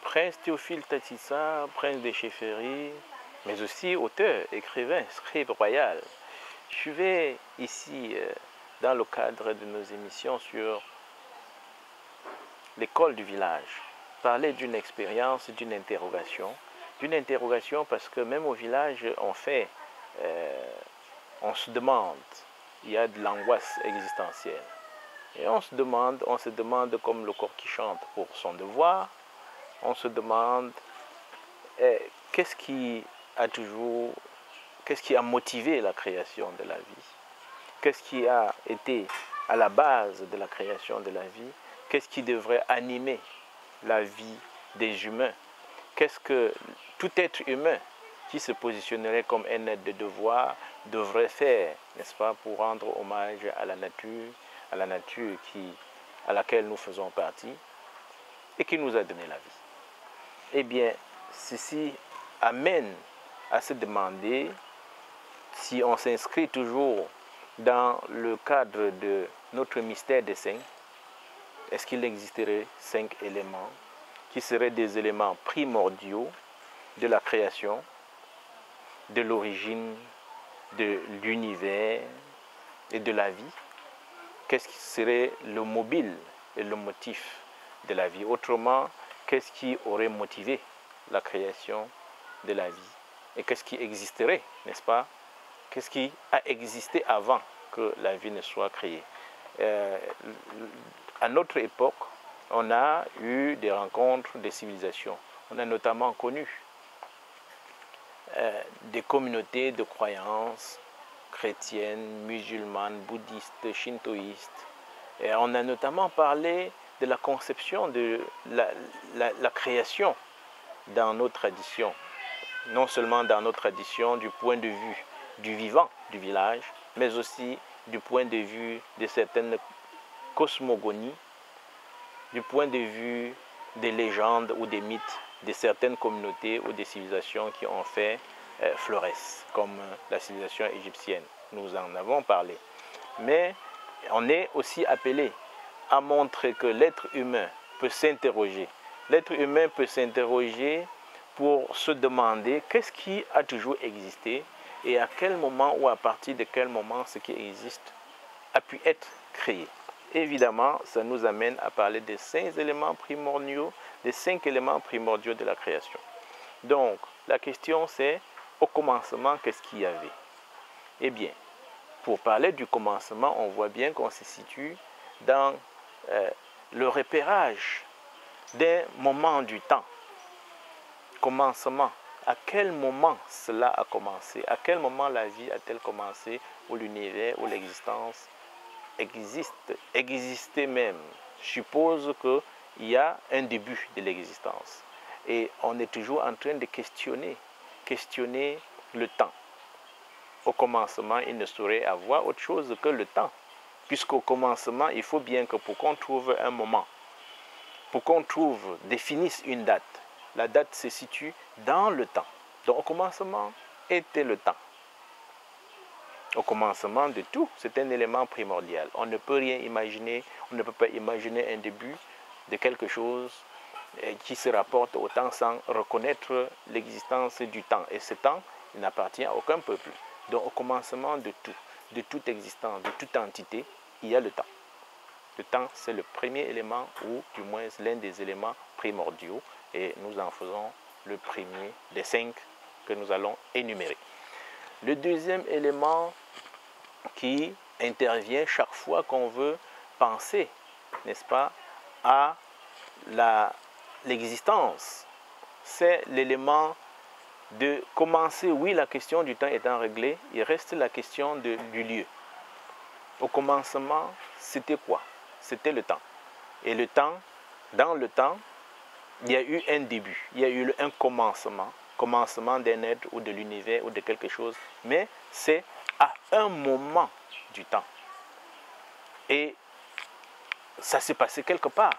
Prince Théophile Tatissa, prince de Chefferie, mais aussi auteur, écrivain, scribe royal. Je vais ici, dans le cadre de nos émissions sur l'école du village, parler d'une expérience, d'une interrogation parce que même au village, on se demande, il y a de l'angoisse existentielle. Et on se demande comme le corps qui chante pour son devoir, on se demande qu'est-ce qui a motivé la création de la vie, qu'est-ce qui a été à la base de la création de la vie, qu'est-ce qui devrait animer la vie des humains, qu'est-ce que tout être humain qui se positionnerait comme un être de devoir devrait faire, n'est-ce pas, pour rendre hommage à la nature à laquelle nous faisons partie et qui nous a donné la vie. Eh bien, ceci amène à se demander si on s'inscrit toujours dans le cadre de notre mystère des cinq, est-ce qu'il existerait 5 éléments qui seraient des éléments primordiaux de la création, de l'origine, de l'univers et de la vie? Qu'est-ce qui serait le mobile et le motif de la vie? Autrement, qu'est-ce qui aurait motivé la création de la vie? Et qu'est-ce qui existerait, n'est-ce pas? Qu'est-ce qui a existé avant que la vie ne soit créée? À notre époque, on a eu des rencontres des civilisations. On a notamment connu des communautés de croyances chrétiennes, musulmanes, bouddhistes, shintoïstes. Et on a notamment parlé de la conception de la création dans nos traditions. Non seulement dans nos traditions du point de vue du vivant du village, mais aussi du point de vue de certaines cosmogonies, du point de vue des légendes ou des mythes de certaines communautés ou des civilisations qui ont fait florès, comme la civilisation égyptienne. Nous en avons parlé. Mais on est aussi appelé à montrer que l'être humain peut s'interroger. L'être humain peut s'interroger pour se demander qu'est-ce qui a toujours existé et à quel moment ou à partir de quel moment ce qui existe a pu être créé. Évidemment, ça nous amène à parler des 5 éléments primordiaux, des 5 éléments primordiaux de la création. Donc, la question c'est, au commencement, qu'est-ce qu'il y avait? Eh bien, pour parler du commencement, on voit bien qu'on se situe dans le repérage d'un moment du temps. Commencement. À quel moment cela a commencé? À quel moment la vie a-t-elle commencé? Ou l'univers, ou l'existence existait même. Suppose qu'il y a un début de l'existence. Et on est toujours en train de questionner le temps. Au commencement, il ne saurait avoir autre chose que le temps. Puisqu'au commencement, il faut bien que pour qu'on trouve un moment, pour qu'on définisse une date, la date se situe dans le temps. Donc au commencement était le temps. Au commencement de tout, c'est un élément primordial. On ne peut rien imaginer, on ne peut pas imaginer un début de quelque chose qui se rapporte au temps sans reconnaître l'existence du temps. Et ce temps, il n'appartient à aucun peuple. Donc au commencement de toute existence, de toute entité, il y a le temps. Le temps, c'est le premier élément, ou du moins l'un des éléments primordiaux, et nous en faisons le premier des 5 que nous allons énumérer. Le deuxième élément qui intervient chaque fois qu'on veut penser, n'est-ce pas, à l'existence, c'est l'élément de commencer. Oui, la question du temps étant réglée, il reste la question du lieu. Au commencement, c'était quoi? C'était le temps. Et le temps, dans le temps, il y a eu un début, il y a eu un commencement d'un être ou de l'univers ou de quelque chose, mais c'est à un moment du temps. Et ça s'est passé quelque part.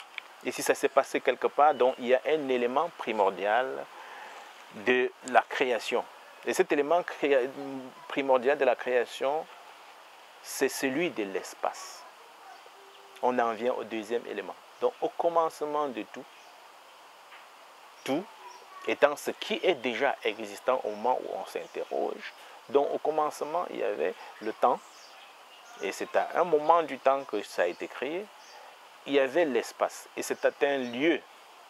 Et si ça s'est passé quelque part, donc il y a un élément primordial de la création. Et cet élément primordial de la création, c'est celui de l'espace. On en vient au deuxième élément. Donc au commencement de tout, tout étant ce qui est déjà existant au moment où on s'interroge. Donc au commencement, il y avait le temps, et c'est à un moment du temps que ça a été créé. Il y avait l'espace, et c'est à un lieu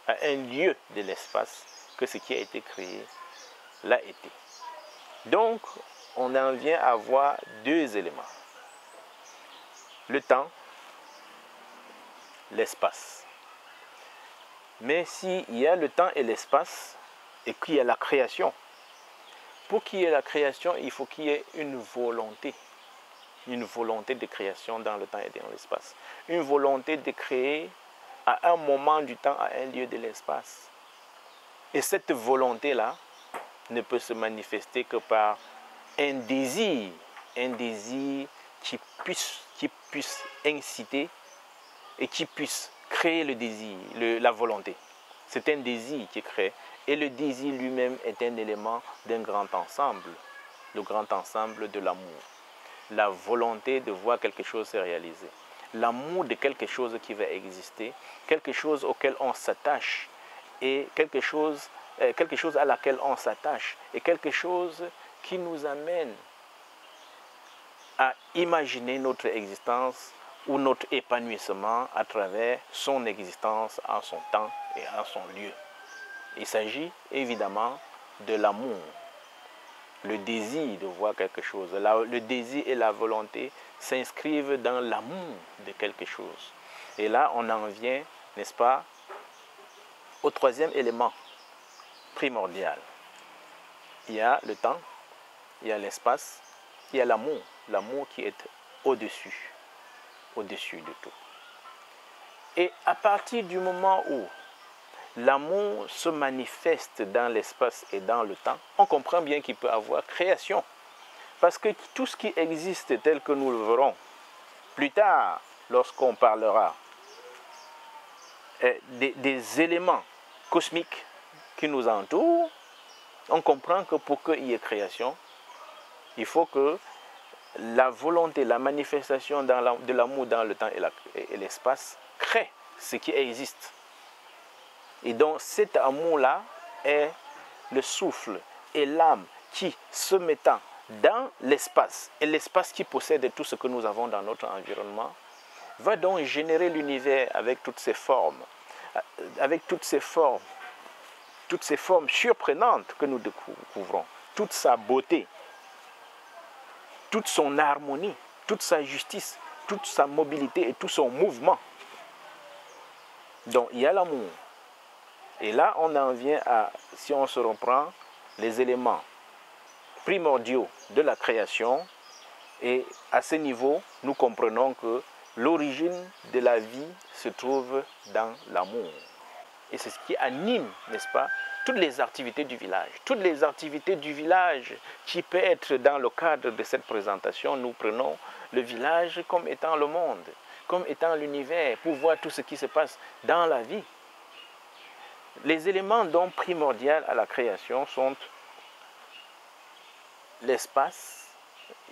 de l'espace que ce qui a été créé l'a été. Donc, on en vient à voir deux éléments. Le temps, l'espace. Mais s'il y a le temps et l'espace, et qu'il y a la création, pour qu'il y ait la création, il faut qu'il y ait une volonté de création dans le temps et dans l'espace. Une volonté de créer à un moment du temps, à un lieu de l'espace. Et cette volonté-là ne peut se manifester que par un désir qui puisse inciter et qui puisse créer le désir, la volonté. C'est un désir qui crée. Et le désir lui-même est un élément d'un grand ensemble, le grand ensemble de l'amour. La volonté de voir quelque chose se réaliser. L'amour de quelque chose qui va exister, quelque chose auquel on s'attache, et quelque chose à laquelle on s'attache, et quelque chose qui nous amène à imaginer notre existence ou notre épanouissement à travers son existence en son temps et en son lieu. Il s'agit évidemment de l'amour, le désir de voir quelque chose. Le désir et la volonté s'inscrivent dans l'amour de quelque chose. Et là, on en vient, n'est-ce pas, au troisième élément primordial. Il y a le temps, il y a l'espace, il y a l'amour. L'amour qui est au-dessus de tout. Et à partir du moment où l'amour se manifeste dans l'espace et dans le temps, on comprend bien qu'il peut y avoir création. Parce que tout ce qui existe tel que nous le verrons plus tard, lorsqu'on parlera des éléments cosmiques qui nous entourent, on comprend que pour qu'il y ait création, il faut que la volonté, la manifestation de l'amour dans le temps et l'espace crée ce qui existe. Et donc cet amour-là est le souffle et l'âme qui, se mettant dans l'espace, et l'espace qui possède tout ce que nous avons dans notre environnement, va donc générer l'univers avec toutes ces formes, surprenantes que nous découvrons, toute sa beauté, toute son harmonie, toute sa justice, toute sa mobilité et tout son mouvement. Donc il y a l'amour. Et là, on en vient à, si on se reprend, les éléments primordiaux de la création. Et à ce niveau, nous comprenons que l'origine de la vie se trouve dans l'amour. Et c'est ce qui anime, n'est-ce pas, toutes les activités du village. Toutes les activités du village qui peut être dans le cadre de cette présentation, nous prenons le village comme étant le monde, comme étant l'univers, pour voir tout ce qui se passe dans la vie. Les éléments donc primordiaux à la création sont l'espace,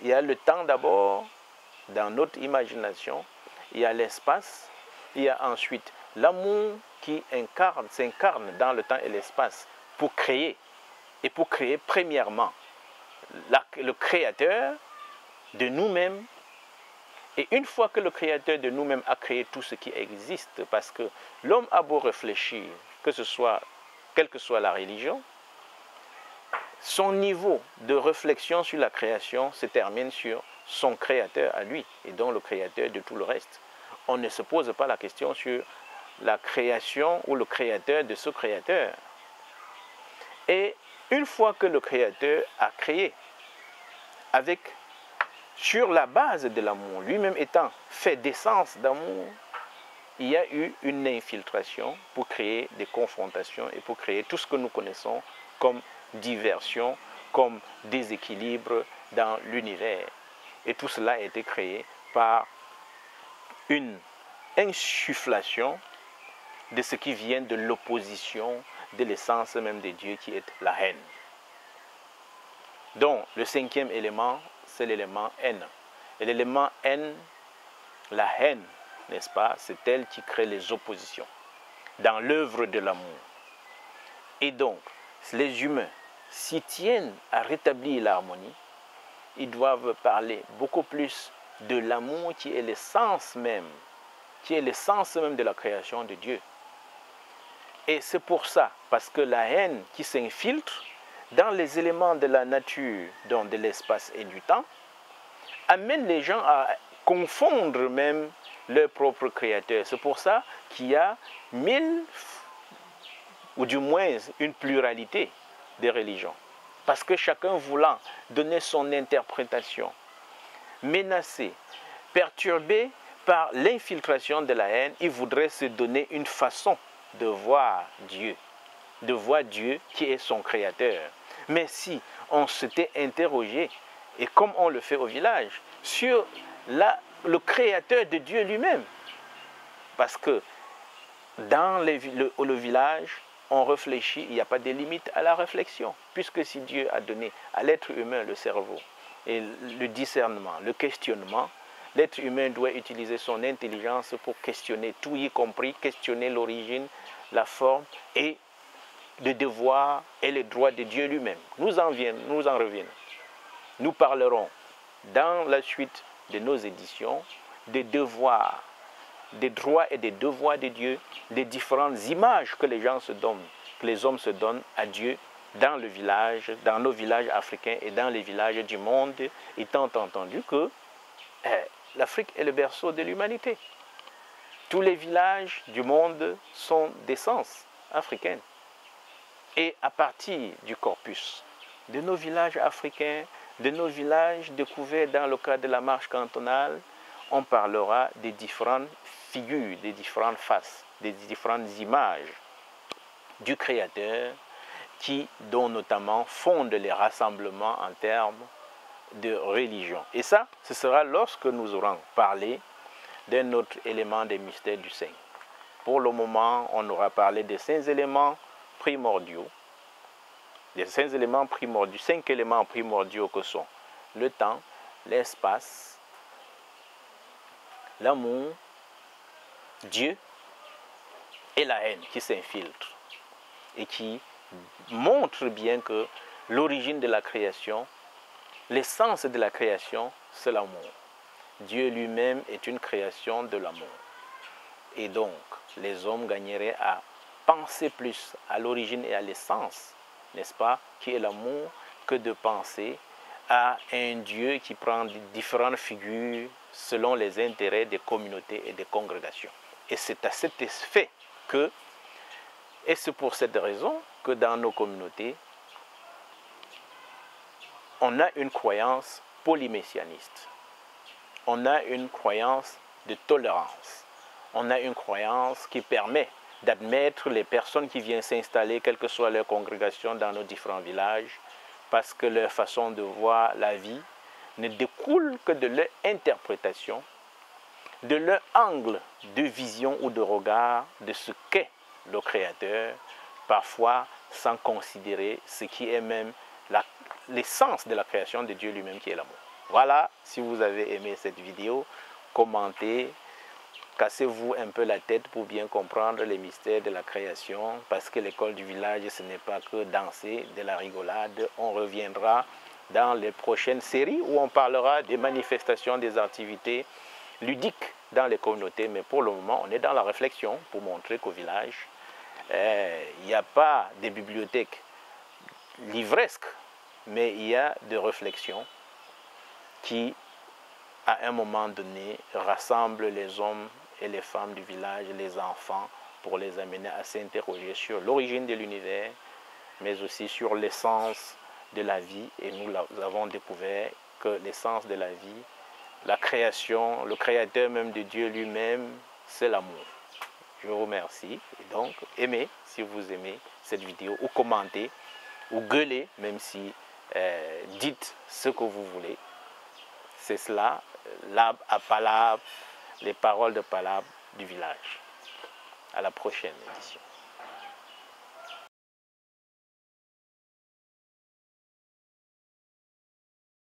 il y a le temps d'abord, dans notre imagination, il y a l'espace, il y a ensuite l'amour qui s'incarne dans le temps et l'espace pour créer. Et pour créer premièrement le créateur de nous-mêmes. Et une fois que le créateur de nous-mêmes a créé tout ce qui existe, parce que l'homme a beau réfléchir, quelle que soit la religion, son niveau de réflexion sur la création se termine sur son créateur à lui, et donc le créateur de tout le reste. On ne se pose pas la question sur la création ou le créateur de ce créateur. Et une fois que le créateur a créé, sur la base de l'amour, lui-même étant fait d'essence d'amour, il y a eu une infiltration pour créer des confrontations et pour créer tout ce que nous connaissons comme diversion, comme déséquilibre dans l'univers. Et tout cela a été créé par une insufflation de ce qui vient de l'opposition de l'essence même de Dieu qui est la haine. Donc, le cinquième élément, c'est l'élément haine. Et l'élément haine, la haine, n'est-ce pas, c'est elle qui crée les oppositions dans l'œuvre de l'amour. Et donc, les humains s'y tiennent à rétablir l'harmonie, ils doivent parler beaucoup plus de l'amour qui est l'essence même, de la création de Dieu. Et c'est pour ça, parce que la haine qui s'infiltre dans les éléments de la nature, donc de l'espace et du temps, amène les gens à confondre même leur propre créateur. C'est pour ça qu'il y a 1000, ou du moins une pluralité des religions. Parce que chacun voulant donner son interprétation, menacé, perturbé par l'infiltration de la haine, il voudrait se donner une façon de voir Dieu qui est son créateur. Mais si on s'était interrogé, et comme on le fait au village, sur le créateur de Dieu lui-même, parce que dans le village, on réfléchit, il n'y a pas de limite à la réflexion, puisque si Dieu a donné à l'être humain le cerveau et le discernement, le questionnement, l'être humain doit utiliser son intelligence pour questionner tout, y compris questionner l'origine, la forme et le devoir et les droits de Dieu lui-même. Nous en reviennons. Nous parlerons dans la suite de nos éditions des devoirs, des droits et des devoirs de Dieu, des différentes images que les hommes se donnent à Dieu dans le village, dans nos villages africains et dans les villages du monde, étant entendu que l'Afrique est le berceau de l'humanité. Tous les villages du monde sont d'essence africaine. Et à partir du corpus de nos villages africains, de nos villages découverts dans le cadre de la marche cantonale, on parlera des différentes figures, des différentes faces, des différentes images du Créateur dont notamment fondent les rassemblements en termes de religion. Et ça, ce sera lorsque nous aurons parlé d'un autre élément des mystères du Saint. Pour le moment, on aura parlé des 5 éléments primordiaux, cinq éléments primordiaux que sont le temps, l'espace, l'amour, Dieu et la haine qui s'infiltre et qui montre bien que l'origine de la création, l'essence de la création, c'est l'amour. Dieu lui-même est une création de l'amour. Et donc, les hommes gagneraient à penser plus à l'origine et à l'essence, n'est-ce pas, qui est l'amour, que de penser à un Dieu qui prend différentes figures selon les intérêts des communautés et des congrégations. Et c'est à cet effet et c'est pour cette raison que dans nos communautés, on a une croyance polymessianiste. On a une croyance de tolérance. On a une croyance qui permet d'admettre les personnes qui viennent s'installer, quelle que soit leur congrégation dans nos différents villages, parce que leur façon de voir la vie ne découle que de leur interprétation, de leur angle de vision ou de regard de ce qu'est le Créateur, parfois sans considérer ce qui est même l'essence de la création de Dieu lui-même qui est l'amour. Voilà, si vous avez aimé cette vidéo, commentez, cassez-vous un peu la tête pour bien comprendre les mystères de la création, parce que l'école du village, ce n'est pas que danser, de la rigolade. On reviendra dans les prochaines séries où on parlera des manifestations, des activités ludiques dans les communautés. Mais pour le moment, on est dans la réflexion pour montrer qu'au village, il n'y a pas de bibliothèque livresque, mais il y a des réflexions qui, à un moment donné, rassemblent les hommes et les femmes du village, les enfants, pour les amener à s'interroger sur l'origine de l'univers, mais aussi sur l'essence de la vie. Et nous avons découvert que l'essence de la vie, la création, le créateur même de Dieu lui-même, c'est l'amour. Je vous remercie. Et donc, aimez si vous aimez cette vidéo, ou commentez, ou gueulez, même si dites ce que vous voulez. C'est cela, l'âme à palabre, les paroles de palabre du village. À la prochaine édition.